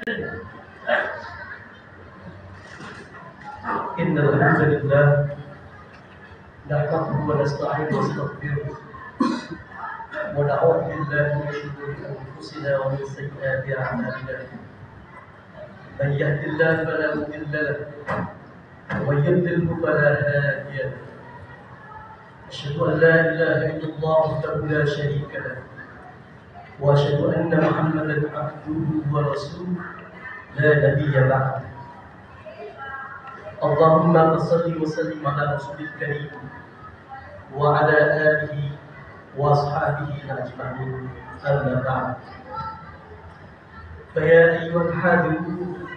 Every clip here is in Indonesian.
إن الحمد لله نحمده ونستعينه ونستغفره ونعوذ بالله من شرور أنفسنا ومن سيئات أعمالنا. من يهد الله فلا مضل له ومن يضلل فلا هادي له. أشهد أن لا إله إلا الله وحده لا شريك له وأشهد أن محمدا عبده ورسوله لا نبي بعده. اللهم صل وسلم على رسول الكريم وعلى آله وأصحابه أجمعين. أما بعد، فيا أيها الحاضرون،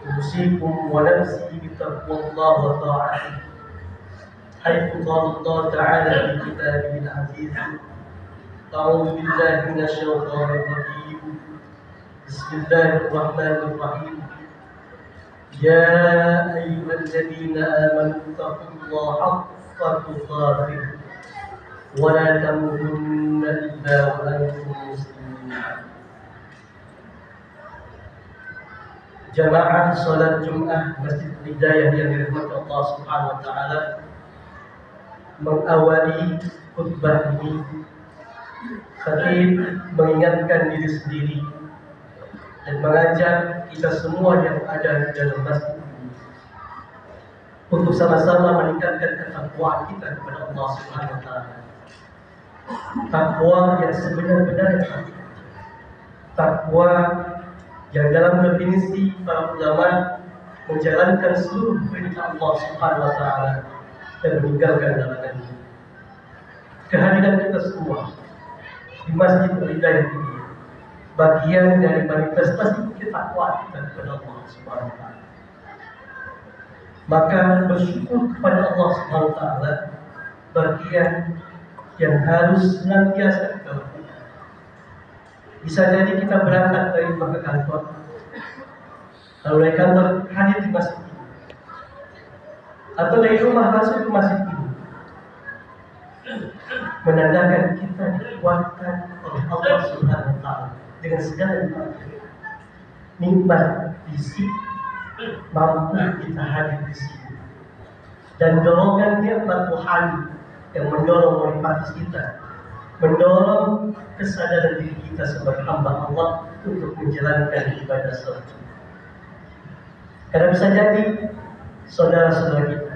أوصيكم ونفسي بتقوى الله وطاعته، حيث قال الله تعالى في كتابه العزيز: أعوذ بالله من الشيطان الرجيم، بسم الله الرحمن الرحيم. يا أيها الذين آمنوا اتقوا الله حق تقاته ولا تموتن إلا وأنتم مسلمون. Jamaah salat Jumat Masjid Hidayah yang dirahmati Allah Subhanahu wa taala, mengawali khutbah ini khatib mengingatkan diri sendiri dan mengajak kita semua yang ada di dalam masjid ini untuk sama-sama meningkatkan ketakwaan kita kepada Allah Subhanahu wa taala. Takwa yang sebenar-benarnya, takwa yang dalam definisi para ulama menjalankan seluruh perintah Allah Subhanahu wa taala dan meninggalkan larangannya. Kehadiran kita semua di Masjid Hidayah ini bagian dari manifestasi ketakwaan kita kepada Allah Subhanahu wa taala. Maka bersyukur kepada Allah Subhanahu wa taala bagian yang harus senantiasa kita lakukan. Bisa jadi kita berangkat dari rumah ke kantor, lalu dari kantor hadir di masjid ini, atau dari rumah masuk ke masjid ini, menandakan kita dikuatkan oleh Allah Subhanahu wa taala dengan segala nikmat fisik, mampu kita hadir di sini, dan dorongan nikmat rohani yang mendorong motivasi kita, mendorong kesadaran diri kita sebagai hamba Allah untuk menjalankan ibadah salat. Karena bisa jadi saudara-saudara kita,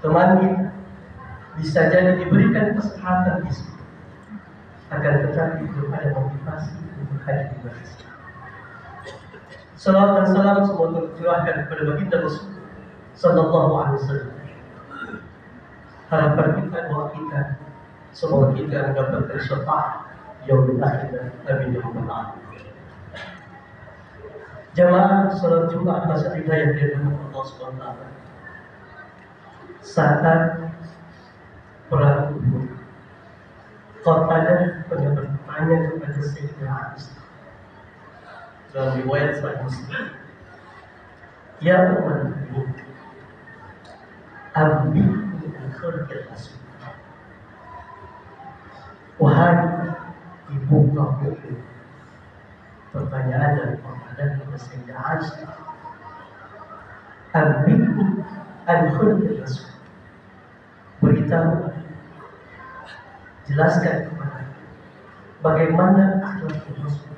teman kita, bisa jadi diberikan kesehatan fisik, akan tetapi belum ada motivasi untuk hadir di masjid. Salawat dan salam semoga tercurahkan kepada baginda Rasul Sallallahu Alaihi Wasallam. Harapan kita, doa kita, semoga kita mendapatkan syafaat yaumil akhir. Amin ya rabbal alamin. Jamaah salat Jumat Masjid Hidayah dari Allah Subhanahu wa taala. Saat perang Uhud, Qatadah pernah bertanya kepada Sayyidina Aisyah dalam riwayat Sahih Muslim, "Ya Ummul Mukminin, ambi'ni an khalqil aswad." Wahai ibu kaum, pertanyaan dari Qatadah kepada Sayyidah Aisyah, ambi'ni an khalqil aswad, beritahu, jelaskan kepada bagaimana akhlak Rasul.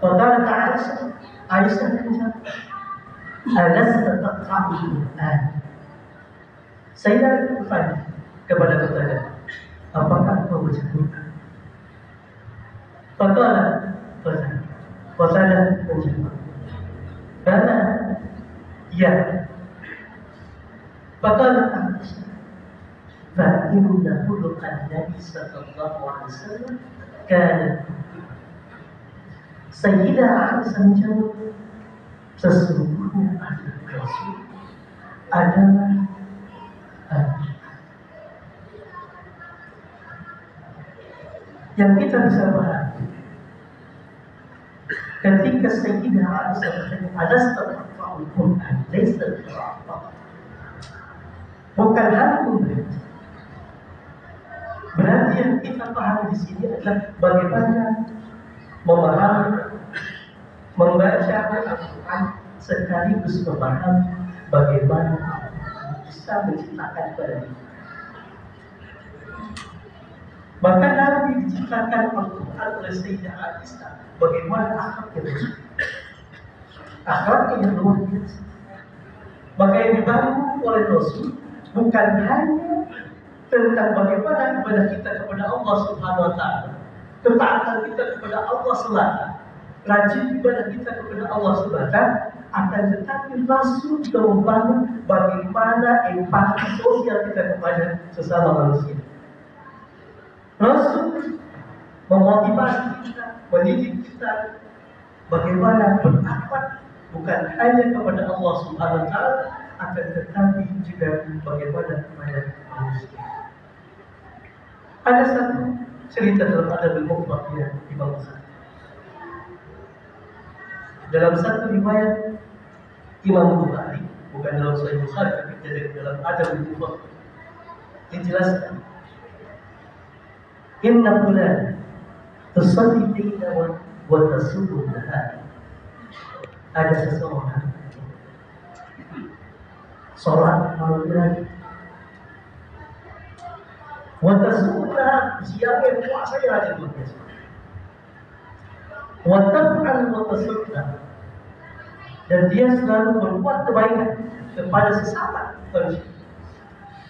Qatadah Aisyah menjawab, "Alasta taqra'ul Qur'an?" Saya bertanya kepada Qatadah, apakah kau baca Quran? Qatadah menjawab, "Bala, ya." Qatadah Aisyah, فإن خلق النبي صلى الله عليه وسلم كان. Sayyidah Aisyah menjawab, sesungguhnya akhlak Rasul adalah yang kita bisa bahas. Ketika Sayyidah Aisyah bertanya, "Alasta taqra'ul Qur'an?" Laisa biqira'ah. Bukan hanya membaca. Berarti yang kita pahami di sini adalah bagaimana memahami, membaca Al-Quran sekaligus memahami bagaimana Allah bisa menciptakan kepada diri. Maka Nabi diciptakan Al-Quran oleh Sayyidah Aisyah. Bagaimana akhlaknya Rasul? Akhlaknya yang luar biasa. Maka yang dibangun oleh Rasul bukan hanya tentang bagaimana ibadah kita kepada Allah Subhanahu Wa Taala, ketaatan kita kepada Allah semata, rajin ibadah kita kepada Allah semata, akan tetapi Rasul juga membangun bagaimana empati sosial kita kepada sesama manusia. Rasul memotivasi kita, mendidik kita bagaimana berakhlak bukan hanya kepada Allah Subhanahu Wa Taala, akan tetapi juga bagaimana kepada manusia. Ada satu cerita dalam Adabul Mufrad yang Imam Bukhari. Dalam satu riwayat Imam Bukhari, bukan dalam Sahih Bukhari tapi dalam Adabul Mufrad, dijelaskan Inna bulan tusalli baina wa tasumu nahar. Ada seseorang sholat malam hari, wa tasumu nahar, siangnya puasa yang ada di biasa, wa taf'al wa tasaddaq, dan dia selalu berbuat kebaikan kepada sesama manusia,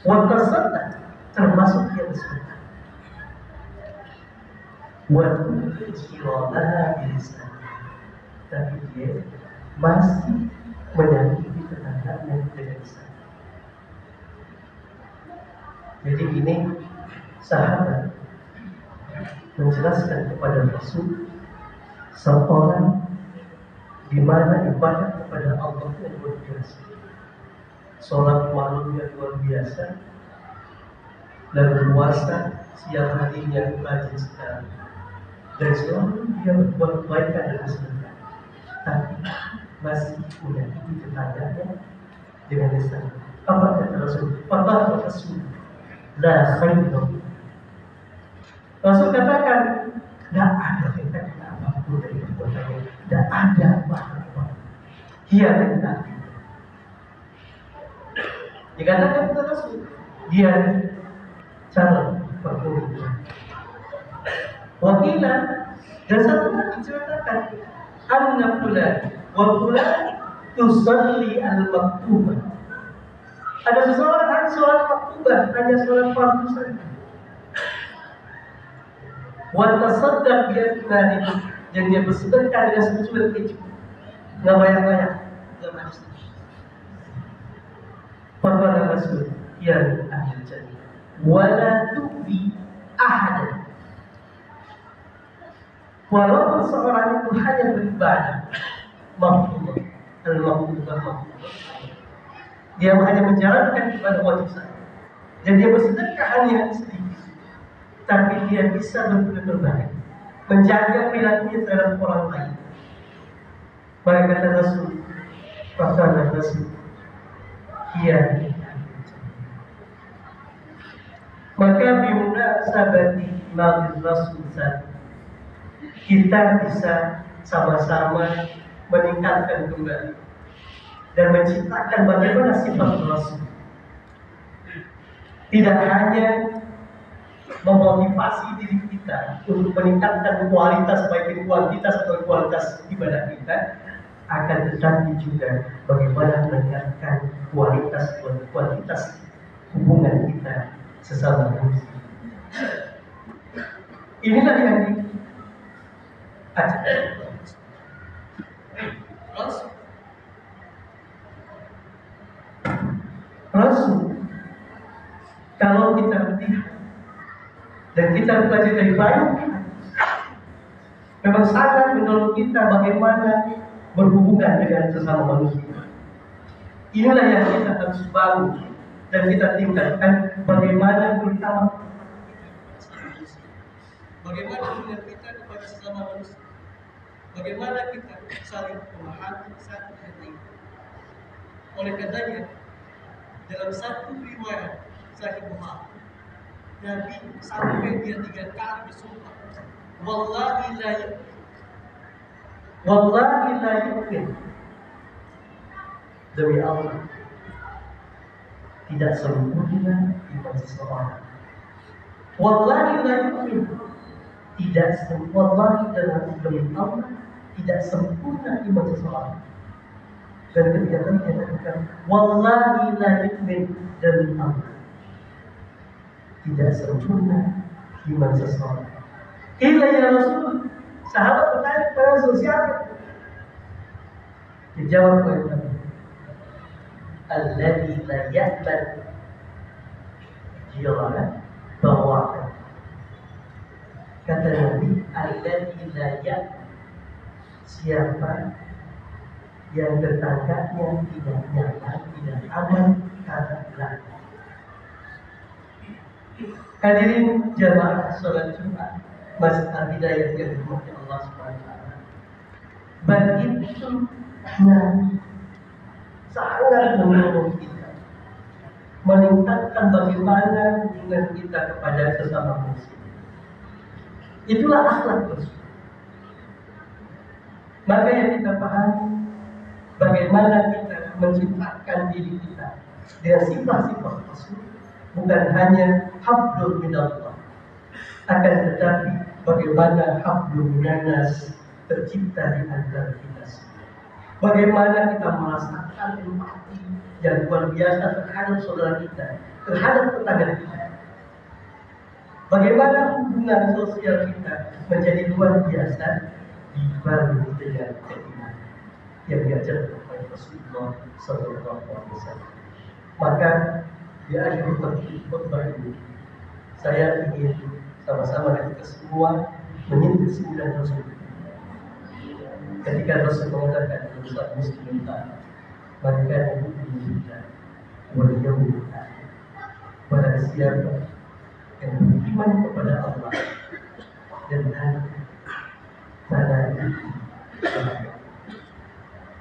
wa tasaddaq, termasuk dia bersedekah. Waktu kirana bilisan, tapi dia masih menyakiti tetangganya dengan lisan. Jadi ini sahabat menjelaskan kepada Rasul seorang di mana ibadah kepada Allah yang luar biasa, sholat malamnya luar biasa, dan puasa siang harinya rajin sekali. Dan selalu dia berbuat kebaikan dan kesenangan, tapi masih menyakiti tetangganya dengan lisan. Apa kata Rasul? Fatah Rasul, la khairu. Rasul katakan, tidak ada kaitan apapun dari perbuatannya, tidak ada apa-apa. Dia tidak. Dikatakan kata Rasul, dia calon penghulu. Wakilan, dan satu lagi diceritakan anna fulan wa fulan tusalli al-maktubah. Ada seseorang hanya sholat maktubah, hanya sholat fardu saja. Wa tasaddaq bi athmani, dan dia bersedekah dengan secuil keju, nggak banyak-banyak. Faqala Rasul, ya ahli jannah, wala tu'bi ahadan. Walaupun seorang itu hanya beribadah, maktubah, al-maktubah, dia hanya menjalankan ibadah wajib saja, dan dia bersedekah hanya sedikit, tapi dia bisa betul-betul baik, menjaga perilakunya terhadap orang lain. Maka kata Rasul, kata Rasul, iya. Maka bimuna sabati nabi Rasul saja, kita bisa sama-sama meningkatkan kembali dan menciptakan bagaimana sifat Rasul. Tidak hanya memotivasi diri kita untuk meningkatkan kualitas, baik itu kuantitas atau kualitas ibadah kita, akan tetapi juga bagaimana meningkatkan kualitas hubungan kita sesama manusia. Inilah yang Rasul, kalau kita lihat dan kita belajar dari banyak, memang sangat menolong kita bagaimana berhubungan dengan sesama manusia. Inilah yang kita harus bangun dan kita tingkatkan, bagaimana kita hubungan kita kepada sesama manusia. Bagaimana kita saling memahami satu sama lain. Oleh karenanya, dalam satu riwayat Sahih Bukhari, Nabi sampai dia 3 kali bersumpah, wallahi la Wallahi la yu'min. Demi Allah, tidak sempurna iman seseorang. Wallahi la yu'min. Tidak sempurna. Wallahi demi Allah, tidak sempurna iman seseorang. Dan ketika tadi dia katakan, wallahi la yu'min, demi Allah, tidak sempurna iman seseorang. Illa ya Rasul. Sahabat bertanya kepada Rasul, siapa? Dijawab oleh Nabi, alladzi la ya'man jirana bawakan. Kata Nabi, alladzi la ya'man, siapa yang tetangganya tidak nyaman, tidak aman karena belakang. Hadirin jamaah sholat Jumat Masjid Al-Hidayah yang dirahmati Allah SWT. Begitu Nabi sangat menolong kita, meningkatkan bagaimana hubungan kita kepada sesama muslim. Itulah akhlak Rasul. Maka yang kita pahami, bagaimana kita menciptakan diri kita dengan sifat-sifat Rasul, bukan hanya hablum minallah, akan tetapi bagaimana hablum minannas tercipta di antara kita semua. Bagaimana kita merasakan empati yang luar biasa terhadap saudara kita, terhadap tetangga kita. Bagaimana hubungan sosial kita menjadi luar biasa dibanding dengan keimanan yang diajarkan oleh Rasulullah SAW. Maka di akhir khutbah ini, saya ingin sama-sama kita semua menyentuh kesimpulan Rasul. Ketika Rasul mengatakan urusan muslim maka kita beliau pada siapa yang beriman kepada Allah dan hari pada itu,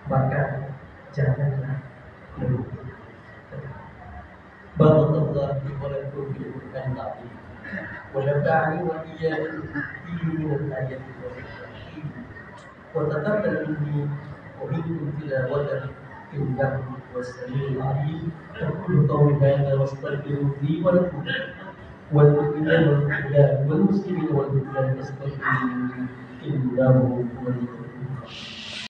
maka janganlah merugi. Barakallahu fi wa lakum fil Qur'an al-'azim. Wa nafa'ani wa iyyakum bihi min al-ayati wal hikam. Wa taqabbalu minkum tilawatan innahu was-sami'ul 'alim. Aqulu qawli hadha wa astaghfiru li wa lakum wal mu'minina wal muslimina wal muslimat fastaghfiruhu innahu huwal ghafurur rahim.